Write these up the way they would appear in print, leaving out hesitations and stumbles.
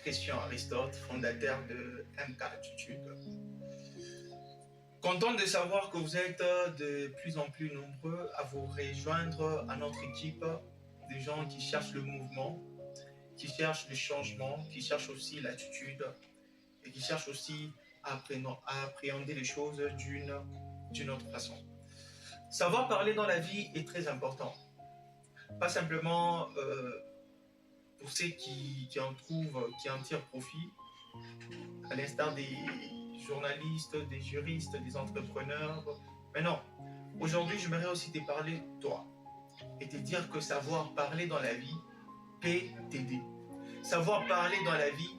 Christian Aristote, fondateur de MK Attitude. Content de savoir que vous êtes de plus en plus nombreux à vous rejoindre à notre équipe de gens qui cherchent le mouvement, qui cherchent le changement, qui cherchent aussi l'attitude et qui cherchent aussi à appréhender les choses d'une autre façon. Savoir parler dans la vie est très important. Pas simplement pour ceux qui en tirent profit, à l'instar des journalistes, des juristes, des entrepreneurs. Mais non, aujourd'hui, j'aimerais aussi te parler de toi et te dire que savoir parler dans la vie peut t'aider. Savoir parler dans la vie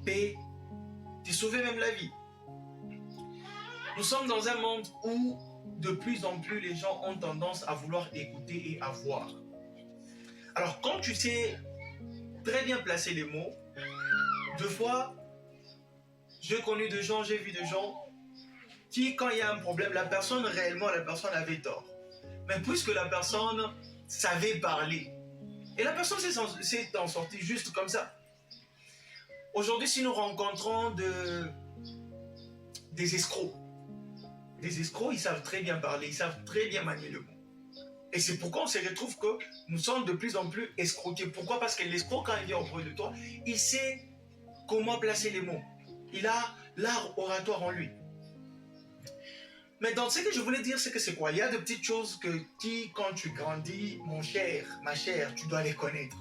peut te sauver même la vie. Nous sommes dans un monde où de plus en plus les gens ont tendance à vouloir écouter et à voir. Alors quand tu sais très bien placer les mots, deux fois, j'ai connu des gens, j'ai vu des gens qui, quand il y a un problème, la personne avait tort. Mais puisque la personne savait parler, et la personne s'est en sortie juste comme ça. Aujourd'hui, si nous rencontrons des escrocs, ils savent très bien parler, ils savent très bien manier le mot. Et c'est pourquoi on se retrouve que nous sommes de plus en plus escroqués. Pourquoi? Parce que l'escroc, quand il vient auprès de toi, il sait comment placer les mots. Il a l'art oratoire en lui. Mais dans ce que je voulais dire, c'est que c'est quoi? Il y a de petites choses qui, quand tu grandis, mon cher, ma chère, tu dois les connaître.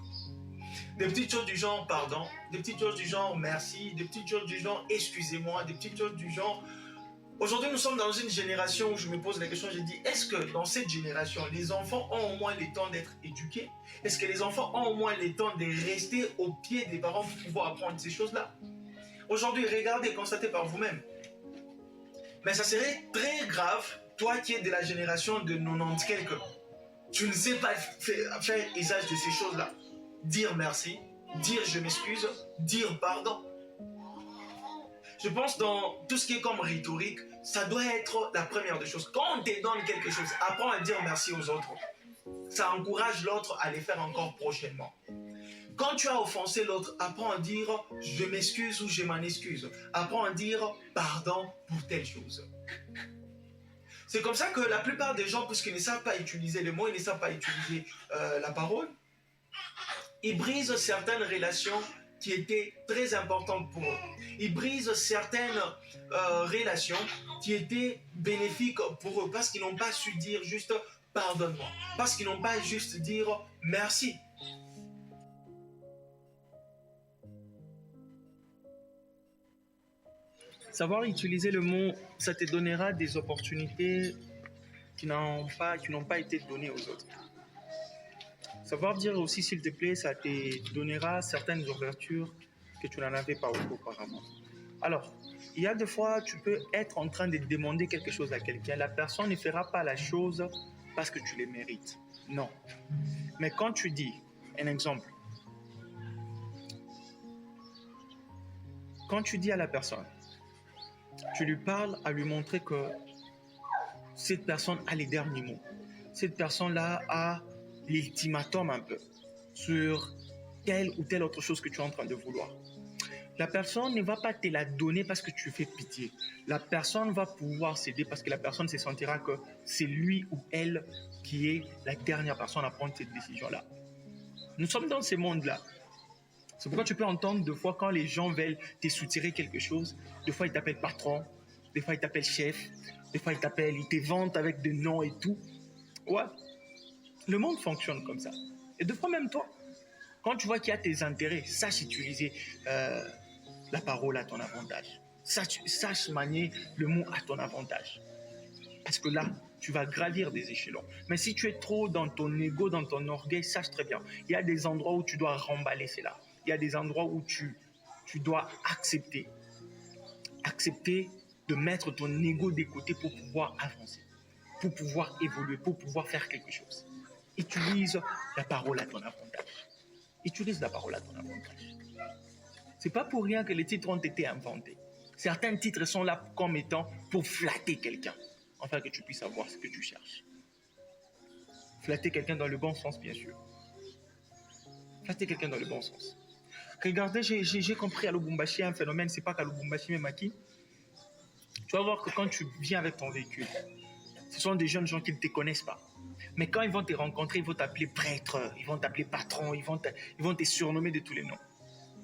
Des petites choses du genre pardon, des petites choses du genre merci, des petites choses du genre excusez-moi, des petites choses du genre... Aujourd'hui, nous sommes dans une génération où je me pose la question, je dis, est-ce que dans cette génération, les enfants ont au moins le temps d'être éduqués? Est-ce que les enfants ont au moins le temps de rester au pied des parents pour pouvoir apprendre ces choses-là? Aujourd'hui, regardez, constatez par vous-même. Mais ça serait très grave, toi qui es de la génération de 90 quelques, tu ne sais pas faire usage de ces choses-là. Dire merci, dire je m'excuse, dire pardon. Je pense dans tout ce qui est comme rhétorique, ça doit être la première des choses. Quand on te donne quelque chose, apprends à dire merci aux autres. Ça encourage l'autre à les faire encore prochainement. Quand tu as offensé l'autre, apprends à dire je m'excuse ou je m'en excuse. Apprends à dire pardon pour telle chose. C'est comme ça que la plupart des gens, puisqu'ils ne savent pas utiliser les mots, ils ne savent pas utiliser la parole, ils brisent certaines relations qui étaient très importantes pour eux. Ils brisent certaines relations qui étaient bénéfiques pour eux parce qu'ils n'ont pas su dire juste pardonne-moi, parce qu'ils n'ont pas juste dire merci. Savoir utiliser le mot, ça te donnera des opportunités qui n'ont pas été données aux autres. Savoir dire aussi s'il te plaît, ça te donnera certaines ouvertures que tu n'en avais pas auparavant. Alors, il y a des fois, tu peux être en train de demander quelque chose à quelqu'un. La personne ne fera pas la chose parce que tu le mérites. Non. Mais quand tu dis, un exemple, quand tu dis à la personne, tu lui parles à lui montrer que cette personne a les derniers mots. Cette personne-là a l'ultimatum un peu sur telle ou telle autre chose que tu es en train de vouloir. La personne ne va pas te la donner parce que tu fais pitié. La personne va pouvoir céder parce que la personne se sentira que c'est lui ou elle qui est la dernière personne à prendre cette décision-là. Nous sommes dans ce monde-là. C'est pourquoi tu peux entendre deux fois quand les gens veulent te soutirer quelque chose, des fois ils t'appellent patron, des fois ils t'appellent chef, des fois ils te vantent avec des noms et tout. Ouais, le monde fonctionne comme ça. Et deux fois même toi, quand tu vois qu'il y a tes intérêts, sache utiliser la parole à ton avantage. Sache manier le mot à ton avantage. Parce que là, tu vas gravir des échelons. Mais si tu es trop dans ton ego, dans ton orgueil, sache très bien. Il y a des endroits où tu dois remballer cela. Il y a des endroits où tu dois accepter. Accepter de mettre ton ego de côté pour pouvoir avancer, pour pouvoir évoluer, pour pouvoir faire quelque chose. Utilise la parole à ton avantage. Utilise la parole à ton avantage. C'est pas pour rien que les titres ont été inventés. Certains titres sont là comme étant pour flatter quelqu'un, afin que tu puisses avoir ce que tu cherches. Flatter quelqu'un dans le bon sens, bien sûr. Flatter quelqu'un dans le bon sens. Regardez, j'ai compris à Lubumbashi un phénomène, c'est pas qu'à Lubumbashi, mais Maki. Tu vas voir que quand tu viens avec ton véhicule, ce sont des jeunes gens qui ne te connaissent pas. Mais quand ils vont te rencontrer, ils vont t'appeler prêtre, ils vont t'appeler patron, ils vont te surnommer de tous les noms.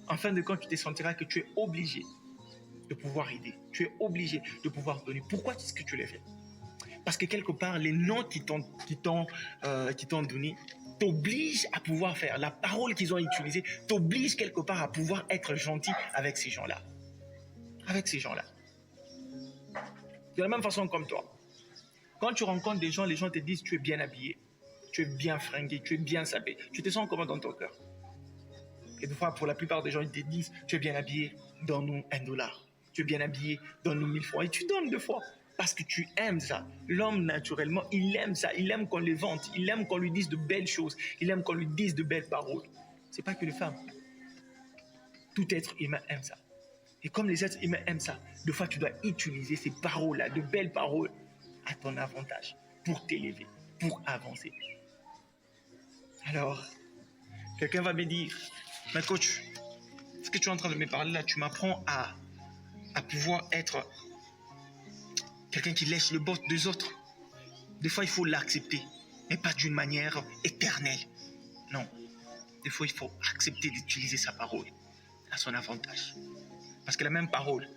En fin de compte, tu te sentiras que tu es obligé de pouvoir aider. Tu es obligé de pouvoir donner. Pourquoi est-ce que tu les fais? Parce que quelque part, les noms qui t'ont donné t'obligent à pouvoir faire. La parole qu'ils ont utilisée t'oblige quelque part à pouvoir être gentil avec ces gens-là. Avec ces gens-là. De la même façon comme toi. Quand tu rencontres des gens, les gens te disent tu es bien habillé, tu es bien fringué, tu es bien sapé. Tu te sens comment dans ton cœur? Et des fois, pour la plupart des gens, ils te disent tu es bien habillé, donne-nous $1. Tu es bien habillé, donne-nous 1000 francs. Et tu donnes 2 fois. Parce que tu aimes ça. L'homme, naturellement, il aime ça. Il aime qu'on le vante. Il aime qu'on lui dise de belles choses. Il aime qu'on lui dise de belles paroles. Ce n'est pas que les femmes. Tout être humain aime ça. Et comme les êtres humains aiment ça, des fois, tu dois utiliser ces paroles-là, de belles paroles, à ton avantage, pour t'élever, pour avancer. Alors, quelqu'un va me dire, mais coach, ce que tu es en train de me parler là, tu m'apprends à pouvoir être quelqu'un qui lèche le bot des autres. Des fois, il faut l'accepter, mais pas d'une manière éternelle. Non. Des fois, il faut accepter d'utiliser sa parole à son avantage. Parce que la même parole,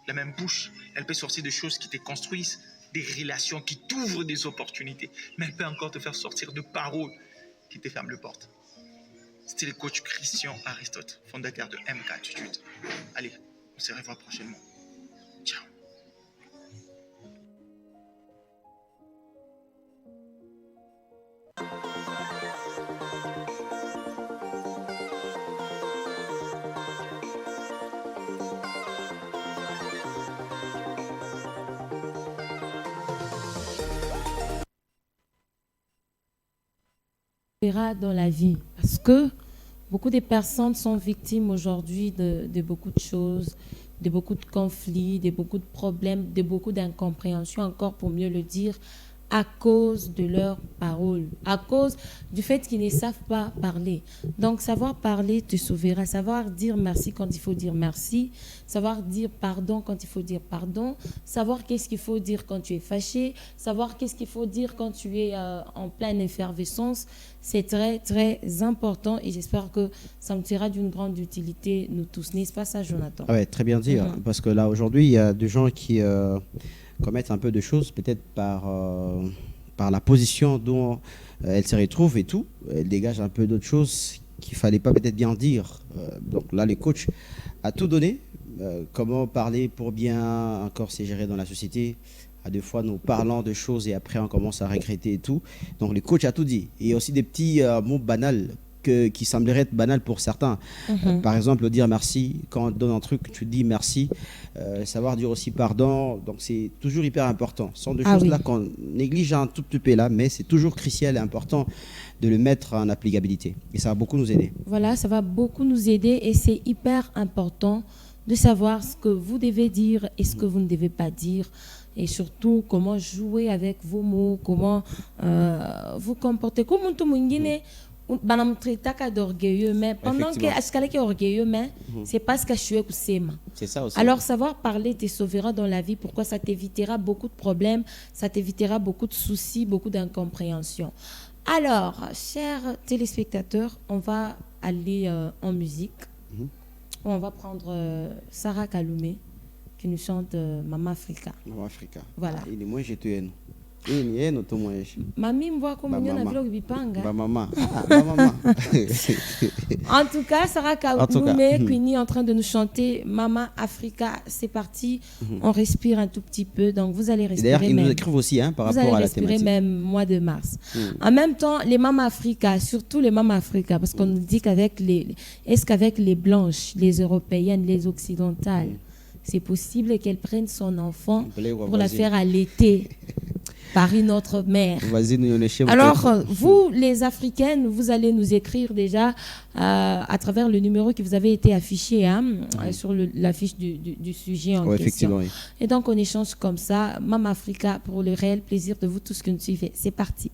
la même bouche, elle peut sortir des choses qui te construisent, des relations qui t'ouvrent des opportunités, mais elle peut encore te faire sortir de paroles qui te ferment les portes. C'était le coach Christian Aristote, fondateur de MK Attitude. Allez, on se revoit prochainement. Ciao. Dans la vie, parce que beaucoup de personnes sont victimes aujourd'hui de beaucoup de choses, de beaucoup de conflits, de beaucoup de problèmes, de beaucoup d'incompréhension, encore pour mieux le dire, à cause de leurs paroles, à cause du fait qu'ils ne savent pas parler. Donc, savoir parler te sauvera, savoir dire merci quand il faut dire merci, savoir dire pardon quand il faut dire pardon, savoir qu'est-ce qu'il faut dire quand tu es fâché, savoir qu'est-ce qu'il faut dire quand tu es en pleine effervescence. C'est très, très important et j'espère que ça me sera d'une grande utilité, nous tous. N'est-ce pas ça, Jonathan? Oui, très bien dit, parce que là, aujourd'hui, il y a des gens qui commettent un peu de choses, peut-être par la position dont elles se retrouvent et tout. Elles dégagent un peu d'autres choses qu'il ne fallait pas peut-être bien dire. Donc là, les coachs a tout donné. Comment parler pour bien encore se gérer dans la société. À des fois, nous parlons de choses et après, on commence à regretter et tout. Donc, les coachs a tout dit. Et aussi des petits mots banals qui sembleraient être banals pour certains. Par exemple, dire merci. Quand on donne un truc, tu dis merci. Savoir dire aussi pardon. Donc, c'est toujours hyper important. Ce sont des choses là qu'on néglige un tout petit peu là, mais c'est toujours crucial et important de le mettre en applicabilité. Et ça va beaucoup nous aider. Voilà, ça va beaucoup nous aider et c'est hyper important de savoir ce que vous devez dire et ce que vous ne devez pas dire. Et surtout, comment jouer avec vos mots, comment vous comporter. Comme tout le monde banam traita d'orgueilleux, mais pendant que Askale est orgueilleux, mais c'est parce que je suis kusema. C'est ça aussi. Alors, savoir parler te sauvera dans la vie. Pourquoi? Ça t'évitera beaucoup de problèmes, ça t'évitera beaucoup de soucis, beaucoup d'incompréhension. Alors, chers téléspectateurs, on va aller en musique. On va prendre Sarah Kaloumé qui nous chante Mama Africa. Mama Africa. Voilà. Il est moins jeté. Il est notre moins. Mami me voit comme on a vu bipanga. Maman. Maman. En tout cas, Sarah Kaloumé qui est en train de nous chanter Mama Africa. C'est parti. On respire un tout petit peu. Donc vous allez respirer. D'ailleurs, ils nous écrivent aussi par rapport à la thématique. Vous allez respirer même mois de mars. En même temps, les Mama Africa, surtout les Mama Africa, parce qu'on nous dit qu'avec les blanches, les européennes, les occidentales, c'est possible qu'elles prennent son enfant pour la faire allaiter par une autre mère. Alors, vous, les Africaines, vous allez nous écrire déjà à travers le numéro qui vous avait été affiché sur l'affiche du sujet en question. Oui. Et donc, on échange comme ça. Mama Africa, pour le réel plaisir de vous tous qui nous suivez. C'est parti.